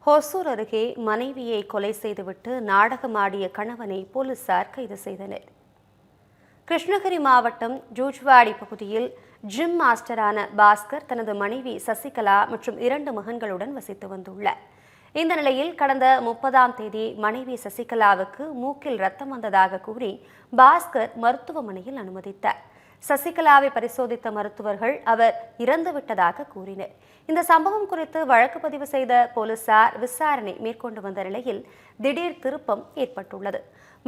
ஹொசூர் அருகே மனைவியை கொலை செய்துவிட்டு நாடகமாடிய கணவனை போலீசார் கைது செய்தனர். கிருஷ்ணகிரி மாவட்டம் ஜூஜ்வாடி பகுதியில் ஜிம் மாஸ்டரான பாஸ்கர் தனது மனைவி சசிகலா மற்றும் 2 மகன்களுடன் வசித்து வந்துள்ளார். இந்த நிலையில் கடந்த 30ஆம் தேதி மனைவி சசிகலாவுக்கு மூக்கில் ரத்தம் வந்ததாக கூறி பாஸ்கர் மருத்துவமனையில் அனுமதித்தார். சசிகலாவை பரிசோதித்த மருத்துவர்கள் அவர் இறந்துவிட்டதாக கூறினர். இந்த சம்பவம் குறித்து வழக்கு பதிவு செய்த போலீசார் விசாரணை மேற்கொண்டு வந்த நிலையில் திடீர் திருப்பம் ஏற்பட்டுள்ளது.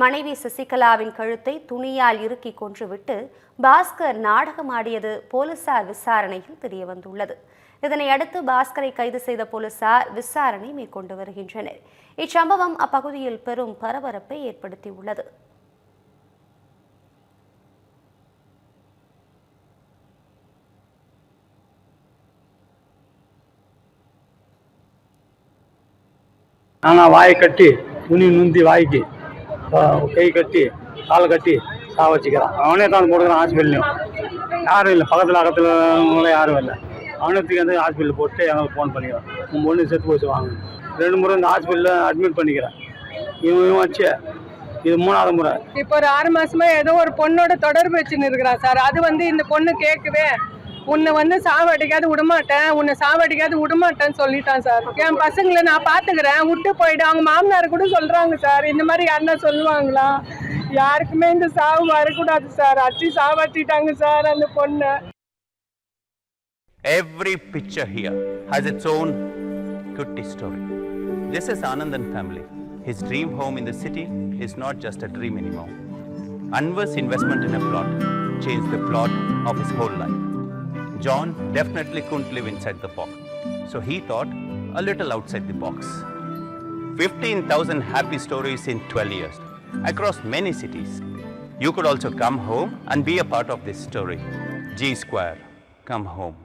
மனைவி சசிகலாவின் கழுத்தை துணியால் இறுக்கி கொன்றுவிட்டு பாஸ்கர் நாடகமாடியது போலீசார் விசாரணையில் தெரியவந்துள்ளது. இதனையடுத்து பாஸ்கரை கைது செய்த போலீசார் விசாரணை மேற்கொண்டு வருகின்றனர். இச்சம்பவம் அப்பகுதியில் பெரும் பரபரப்பை ஏற்படுத்தியுள்ளது. ஆனால் வாயை கட்டி துணி நுந்தி வாய்க்கு கை கட்டி காலை கட்டி வச்சுக்கிறான். அவனே தான் போட்டுக்கிறான். ஹாஸ்பிட்டல்லையும் யாரும் இல்லை, பக்கத்தில் யாரும் இல்லை. அவனத்துக்கு வந்து ஹாஸ்பிட்டலில் போட்டு எங்களுக்கு ஃபோன் பண்ணிக்கிறான். உன் பொண்ணு செத்து போச்சு வாங்க. 2 முறை இந்த ஹாஸ்பிட்டலில் அட்மிட் பண்ணிக்கிறேன். இவன் வச்சு இது 3ஆவது முறை. இப்போ ஒரு 6 மாசமா ஏதோ ஒரு பொண்ணோட தொடர்பு வச்சுன்னு இருக்கிறான் சார். அது வந்து இந்த பொண்ணு கேட்கவே உன்னை வந்து சாவடிக்காது விடமாட்டேன்னு சொல்லிட்டான் சார். என் பசங்களை நான் பாத்துக்கிறேன், விட்டு போயிடு. அவங்க மாமனார் கூட சொல்றாங்க சார், இந்த மாதிரி யாருன்னா சொல்லுவாங்களா? யாருக்குமே இந்த சாவு வரக்கூடாது சார். அச்சி சாவட்டிட்டாங்க சார் அந்த பொண்ணை. Every picture here has its own good story. This is Anandan family. His dream home in the city is not just a dream anymore. Anwar's investment in a plot changed the plot of his whole life. John definitely couldn't live inside the box, so he thought a little outside the box. 15,000 happy stories in 12 years across many cities. You could also come home and be a part of this story. G Square, come home.